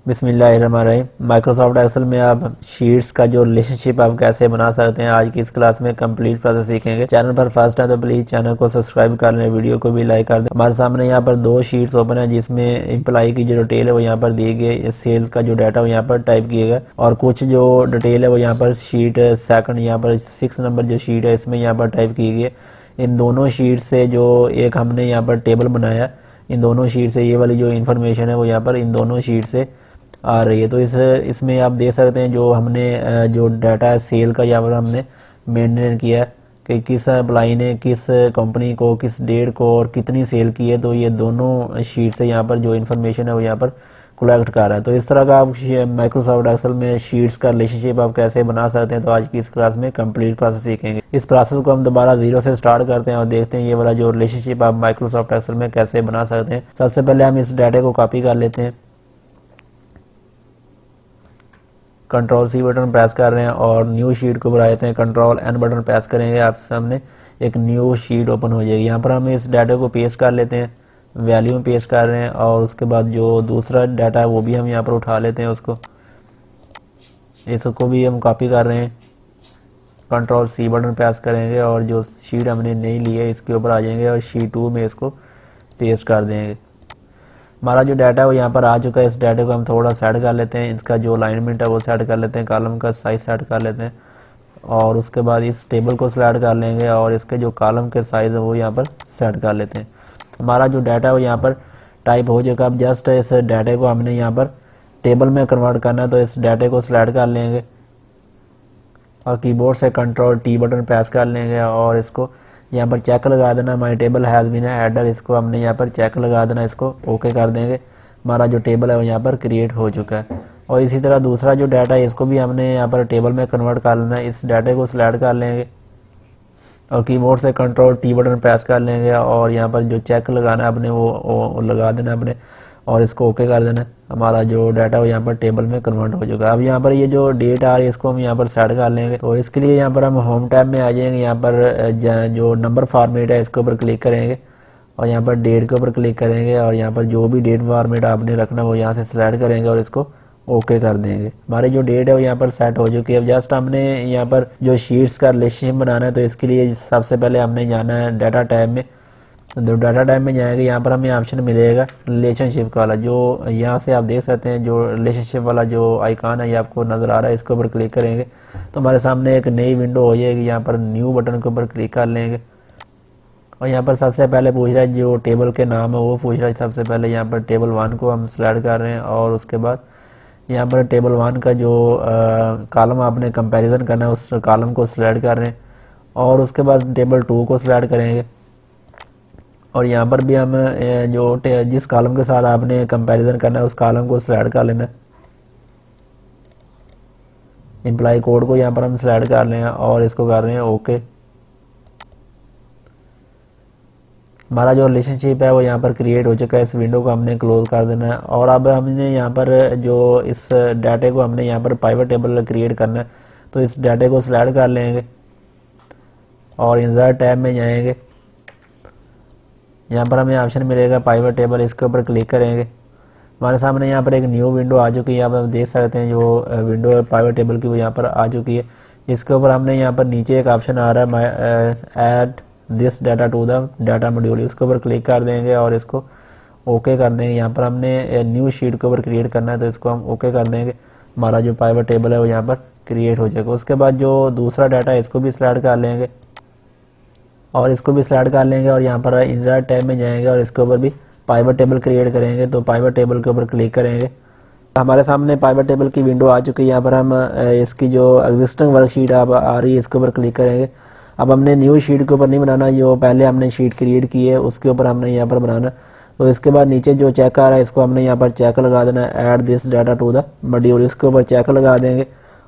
बिस्मिल्लाहिर्रहमानिर्रहीम। Microsoft Excel में आप शीट्स का जो रिलेशनशिप आप कैसे बना सकते हैं, आज की इस क्लास में कंप्लीट प्रोसेस सीखेंगे। चैनल पर फर्स्ट है तो प्लीज़ चैनल को सब्सक्राइब कर लें, वीडियो को भी लाइक कर दें। हमारे सामने यहाँ पर दो शीट्स ओपन है, जिसमें एम्प्लॉई की जो डिटेल है वो यहाँ पर दी गई, सेल्स का जो डाटा वो यहाँ पर टाइप किया गया और कुछ जो डिटेल है वो यहाँ पर शीट सेकंड यहाँ पर 6 नंबर जो शीट है इसमें यहाँ पर टाइप की गई है। इन दोनों शीट से जो एक हमने यहाँ पर टेबल बनाया, इन दोनों शीट से ये वाली जो इन्फॉर्मेशन है वो यहाँ पर इन दोनों शीट से आ रही है। तो इसमें आप देख सकते हैं जो हमने जो डाटा है सेल का यहाँ पर हमने मेंटेन किया है कि किस एम्प्लाई ने किस कंपनी को किस डेट को और कितनी सेल की है। तो ये दोनों शीट से यहाँ पर जो इन्फॉर्मेशन है वो यहाँ पर कलेक्ट कर रहा है। तो इस तरह का आप माइक्रोसॉफ्ट एक्सेल में शीट्स का रिलेशनशिप आप कैसे बना सकते हैं, तो आज की इस क्लास में कंप्लीट प्रोसेस सीखेंगे। इस प्रोसेस को हम दोबारा जीरो से स्टार्ट करते हैं और देखते हैं ये वाला जो रिलेशनशिप आप माइक्रोसॉफ्ट एक्सेल में कैसे बना सकते हैं। सबसे पहले हम इस डाटा को कॉपी कर लेते हैं, कंट्रोल सी बटन प्रेस कर रहे हैं और न्यू शीट को बढ़ा देते हैं। कंट्रोल एन बटन प्रेस करेंगे, आप सामने एक न्यू शीट ओपन हो जाएगी। यहाँ पर हम इस डाटा को पेस्ट कर लेते हैं, वैल्यू में पेस्ट कर रहे हैं और उसके बाद जो दूसरा डाटा है वो भी हम यहाँ पर उठा लेते हैं, इसको भी हम कॉपी कर रहे हैं। कंट्रोल सी बटन प्रेस करेंगे और जो शीट हमने नहीं ली है इसके ऊपर आ जाएंगे और शीट 2 में इसको पेस्ट कर देंगे। हमारा जो डाटा है वो यहाँ पर आ चुका है। इस डाटा को हम थोड़ा सेट कर लेते हैं, इसका जो अलाइनमेंट है वो सेट कर लेते हैं, कॉलम का साइज सेट कर लेते हैं और उसके बाद इस टेबल को सिलेक्ट कर लेंगे और इसके जो कॉलम के साइज़ है वो यहाँ पर सेट कर लेते हैं। हमारा जो डाटा है वो यहाँ पर टाइप हो चुका। अब जस्ट इस डाटे को हमने यहाँ पर टेबल में कन्वर्ट करना है, तो इस डाटे को सिलेक्ट कर लेंगे और कीबोर्ड से कंट्रोल टी बटन प्रेस कर लेंगे और इसको यहाँ पर चेक लगा देना, my table has been header, इसको हमने यहाँ पर चेक लगा देना, इसको ओके कर देंगे। हमारा जो टेबल है वो यहाँ पर क्रिएट हो चुका है। और इसी तरह दूसरा जो डाटा है इसको भी हमने यहाँ पर टेबल में कन्वर्ट कर लेना है। इस डाटे को सिलेक्ट कर लेंगे और कीबोर्ड से कंट्रोल टी बटन प्रेस कर लेंगे और यहाँ पर जो चेक लगाना है अपने वो लगा देना अपने और इसको ओके कर देना। हमारा जो डाटा वो यहाँ पर टेबल में कन्वर्ट हो चुका है। अब यहाँ पर ये जो डेट आ रही है इसको हम यहाँ पर सेट कर लेंगे। तो इसके लिए यहाँ पर हम होम टैब में आ जाएंगे, यहाँ पर जो नंबर फॉर्मेट है इसके ऊपर क्लिक करेंगे और यहाँ पर डेट के ऊपर क्लिक करेंगे और यहाँ पर जो भी डेट फॉर्मेट आपने रखना वो यहाँ से सिलेक्ट करेंगे और इसको ओके कर देंगे। हमारी जो डेट है वो यहाँ पर सेट हो चुकी है। अब जस्ट हमने यहाँ पर जो शीट्स का रिलेशनशिप बनाना है, तो इसके लिए सबसे पहले हमने जाना है डाटा टैब में। तो डाटा टाइप में जाएंगे, यहाँ पर हमें ऑप्शन मिलेगा रिलेशनशिप वाला, जो यहाँ से आप देख सकते हैं जो रिलेशनशिप वाला जो आइकॉन है ये आपको नज़र आ रहा है। इसके ऊपर क्लिक करेंगे तो हमारे सामने एक नई विंडो हो जाएगी। यहाँ पर न्यू बटन के ऊपर क्लिक कर लेंगे और यहाँ पर सबसे पहले पूछ रहा है जो टेबल के नाम है वो पूछ रहा है। सबसे पहले यहाँ पर टेबल 1 को हम सिलेक्ट कर रहे हैं और उसके बाद यहाँ पर टेबल 1 का जो कॉलम आपने कंपैरिजन करना है उस कॉलम को सिलेक्ट कर रहे हैं और उसके बाद टेबल 2 को सिलेक्ट करेंगे और यहाँ पर भी हम जो जिस कॉलम के साथ आपने कंपैरिजन करना है उस कॉलम को सिलेक्ट कर लेना है। एम्प्लॉय कोड को यहाँ पर हम सिलेक्ट कर लें और इसको कर रहे हैं ओके। हमारा जो रिलेशनशिप है वो यहाँ पर क्रिएट हो चुका है। इस विंडो को हमने क्लोज कर देना है और अब हमने यहाँ पर जो इस डाटे को हमने यहाँ पर पाइवट टेबल क्रिएट करना है, तो इस डाटे को सिलेक्ट कर लेंगे और इंसर्ट टैब में जाएंगे। यहाँ पर हमें ऑप्शन मिलेगा पाइवट टेबल, इसके ऊपर क्लिक करेंगे। हमारे सामने यहाँ पर एक न्यू विंडो आ चुकी है। यहाँ पर आप देख सकते हैं जो विंडो है पाइवट टेबल की वो यहाँ पर आ चुकी है। इसके ऊपर हमने यहाँ पर नीचे एक ऑप्शन आ रहा है add this data to the data module, इसके ऊपर क्लिक कर देंगे और इसको ओके कर देंगे। यहाँ पर हमने न्यू शीट के ऊपर क्रिएट करना है तो इसको हम ओके कर देंगे। हमारा जो पाइवट टेबल है वो यहाँ पर क्रिएट हो जाएगा। उसके बाद जो दूसरा डाटा है इसको भी सिलेक्ट कर लेंगे और इसको भी सिलेक्ट कर लेंगे और यहाँ पर इंसर्ट टैब में जाएंगे और इसके ऊपर भी पाइवट टेबल क्रिएट करेंगे। तो पाइवट टेबल के ऊपर क्लिक करेंगे, हमारे सामने पाइवट टेबल की विंडो आ चुकी है। यहाँ पर हम इसकी जो एग्जिस्टिंग वर्कशीट अब आ रही है इसके ऊपर क्लिक करेंगे। अब हमने न्यू शीट के ऊपर नहीं बनाना, जो पहले हमने शीट क्रिएट की है उसके ऊपर हमने यहाँ पर बनाना। तो इसके बाद नीचे जो चेक आ रहा है इसको हमने यहाँ पर चेक लगा देना है, add this data to the module, इसके ऊपर चेक लगा देंगे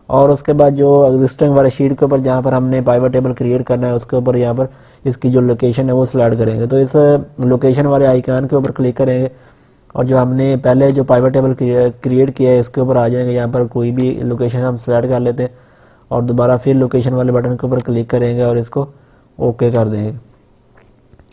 और उसके बाद जो एग्जिस्टिंग वाले शीट के ऊपर जहाँ पर हमने पाइवट टेबल क्रिएट करना है उसके ऊपर यहाँ पर इसकी जो लोकेशन है वो सिलेक्ट करेंगे। तो इस लोकेशन वाले आइकन के ऊपर क्लिक करेंगे और जो हमने पहले जो पाइवट टेबल क्रिएट किया है इसके ऊपर आ जाएंगे। यहाँ पर कोई भी लोकेशन हम सिलेक्ट कर लेते हैं और दोबारा फिर लोकेशन वाले बटन के ऊपर क्लिक करेंगे और इसको ओके कर देंगे।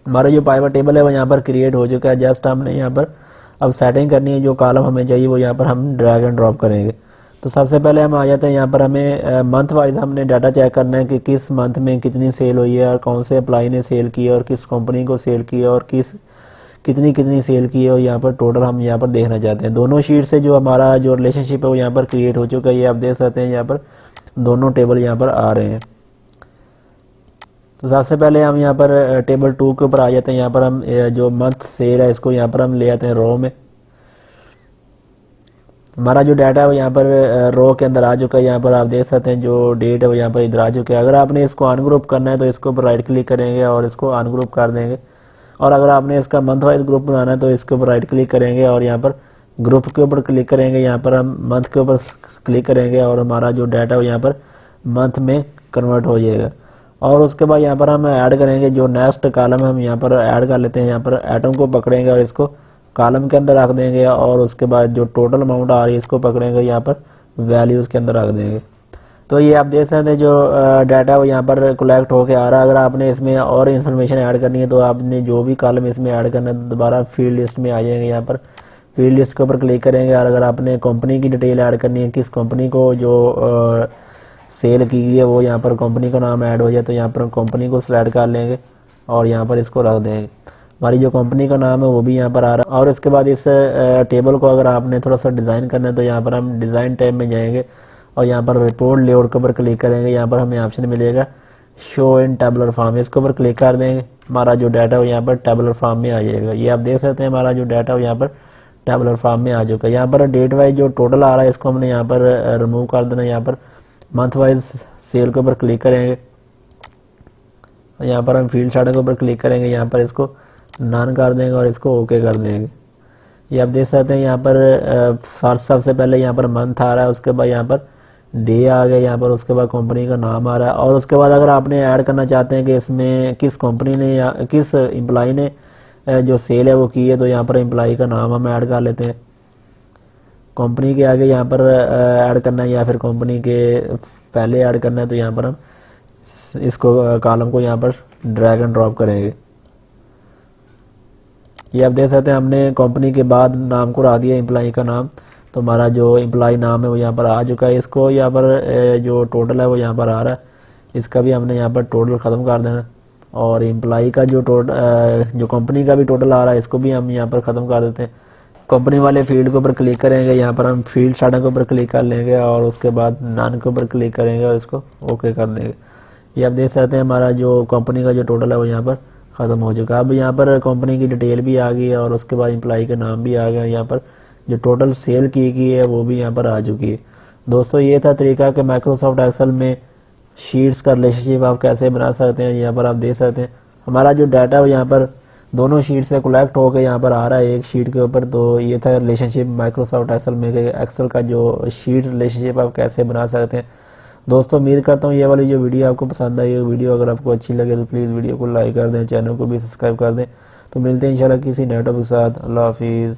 हमारा जो पाइवट टेबल है वो यहाँ पर क्रिएट हो चुका है। जस्ट हमने यहाँ पर अब सेटिंग करनी है, जो कॉलम हमें चाहिए वो यहाँ पर हम ड्रैग एंड ड्रॉप करेंगे। तो सबसे पहले हम आ जाते हैं यहाँ पर, हमें मंथ वाइज हमने डाटा चेक करना है कि किस मंथ में कितनी सेल हुई है और कौन से एम्प्लॉय ने सेल की है और किस कंपनी को सेल की है और कितनी कितनी सेल की है, और यहाँ पर टोटल हम यहाँ पर देखना चाहते हैं। दोनों शीट से जो हमारा जो रिलेशनशिप है वो यहाँ पर क्रिएट हो चुका है, ये आप देख सकते हैं यहाँ पर दोनों टेबल यहाँ पर आ रहे हैं। तो सबसे पहले हम यहाँ पर टेबल 2 के ऊपर आ जाते हैं। यहाँ पर हम जो मंथ सेल है इसको यहाँ पर हम ले आते हैं रो में। हमारा जो डाटा है वो यहाँ पर रो के अंदर आ चुका है। यहाँ पर आप देख सकते हैं जो डेट है वो यहाँ पर इधर आ चुके हैं। अगर आपने इसको अनग्रुप करना है तो इसको ऊपर राइट क्लिक करेंगे और इसको अनग्रुप कर देंगे, और अगर आपने इसका मंथ वाइज ग्रुप बनाना है तो इसके ऊपर राइट क्लिक करेंगे और यहाँ पर ग्रुप के ऊपर क्लिक करेंगे। यहाँ पर हम मंथ के ऊपर क्लिक करेंगे और हमारा जो डाटा है वो यहाँ पर मंथ में कन्वर्ट हो जाएगा। और उसके बाद यहाँ पर हम ऐड करेंगे जो नेक्स्ट कॉलम हम यहाँ पर ऐड कर लेते हैं। यहाँ पर एटम को पकड़ेंगे और इसको कॉलम के अंदर रख देंगे, और उसके बाद जो टोटल अमाउंट आ रही है इसको पकड़ेंगे, यहाँ पर वैल्यूज़ के अंदर रख देंगे। तो ये आप देख सकते हैं जो डाटा वो यहाँ पर कलेक्ट होके आ रहा है। अगर आपने इसमें और इन्फॉर्मेशन ऐड करनी है तो आपने जो भी कॉलम इसमें ऐड करना है दोबारा फील्ड लिस्ट में आ जाएंगे। यहाँ पर फील्ड लिस्ट के ऊपर क्लिक करेंगे, और अगर आपने कंपनी की डिटेल ऐड करनी है, किस कंपनी को जो सेल की गई है वो यहाँ पर कंपनी का नाम ऐड हो जाए, तो यहाँ पर कंपनी को सिलेक्ट कर लेंगे और यहाँ पर इसको रख देंगे। हमारी जो कंपनी का नाम है वो भी यहाँ पर आ रहा है। और इसके बाद इस टेबल को अगर आपने थोड़ा सा डिज़ाइन करना है तो यहाँ पर हम डिज़ाइन टैब में जाएंगे और यहाँ पर रिपोर्ट लेआउट के ऊपर क्लिक करेंगे। यहाँ पर हमें ऑप्शन मिलेगा शो इन टेबुलर फॉर्म, इसके ऊपर क्लिक कर देंगे। हमारा जो डाटा है वो यहाँ पर टेबुलर फॉर्म में आ जाएगा। ये आप देख सकते हैं हमारा जो डाटा है वो यहाँ पर टेबुलर फॉर्म में आ चुका है। यहाँ पर डेट वाइज जो टोटल आ रहा है इसको हमने यहाँ पर रिमूव कर देना। यहाँ पर मंथ वाइज सेल के ऊपर क्लिक करेंगे, यहाँ पर हम फील्ड स्टार्टर के ऊपर क्लिक करेंगे, यहाँ पर इसको नन कर देंगे और इसको ओके कर देंगे। ये आप देख सकते हैं यहाँ पर फर्स्ट सबसे पहले यहाँ पर मंथ आ रहा है, उसके बाद यहाँ पर डे आ गया, यहाँ पर उसके बाद कंपनी का नाम आ रहा है। और उसके बाद अगर आपने ऐड करना चाहते हैं कि इसमें किस कंपनी ने या किस एम्प्लॉय ने जो सेल है वो की है, तो यहाँ पर एम्प्लॉय का नाम हम ऐड कर लेते हैं। कंपनी के आगे यहाँ पर ऐड करना है या फिर कंपनी के पहले ऐड करना है, तो यहाँ पर हम इसको कॉलम को यहाँ पर ड्रैग एंड ड्रॉप करेंगे। ये आप देख सकते हैं हमने कंपनी के बाद नाम को रख दिया एम्प्लॉय का नाम, तो हमारा जो एम्प्लॉय नाम है वो यहाँ पर आ चुका है। इसको यहाँ पर जो टोटल है वो यहाँ पर आ रहा है, इसका भी हमने यहाँ पर टोटल ख़त्म कर देना। और एम्प्लॉय का जो जो कंपनी का भी टोटल आ रहा है इसको भी हम यहाँ पर ख़त्म कर देते हैं। कंपनी वाले फील्ड के ऊपर क्लिक करेंगे, यहाँ पर हम फील्ड स्टार्टर के ऊपर क्लिक कर लेंगे और उसके बाद नन के ऊपर क्लिक करेंगे और इसको ओके कर देंगे। ये आप देख सकते हैं हमारा जो कंपनी का जो टोटल है वो यहाँ पर ख़त्म हो चुका है। अब यहाँ पर कंपनी की डिटेल भी आ गई है और उसके बाद एम्प्लॉय का नाम भी आ गया। यहाँ पर जो टोटल सेल की गई है वो भी यहाँ पर आ चुकी है। दोस्तों ये था तरीका कि माइक्रोसॉफ्ट एक्सेल में शीट्स का रिलेशनशिप आप कैसे बना सकते हैं। यहाँ पर आप देख सकते हैं हमारा जो डाटा है यहाँ पर दोनों शीट से कलेक्ट होकर यहाँ पर आ रहा है एक शीट के ऊपर। तो ये था रिलेशनशिप माइक्रोसॉफ्ट एक्सेल में, एक्सेल का जो शीट रिलेशनशिप आप कैसे बना सकते हैं। दोस्तों उम्मीद करता हूँ ये वाली जो वीडियो आपको पसंद आई है। वीडियो अगर आपको अच्छी लगे तो प्लीज़ वीडियो को लाइक कर दें, चैनल को भी सब्सक्राइब कर दें। तो मिलते हैं इंशाल्लाह किसी नए टॉपिक के साथ। अल्लाह हाफिज़।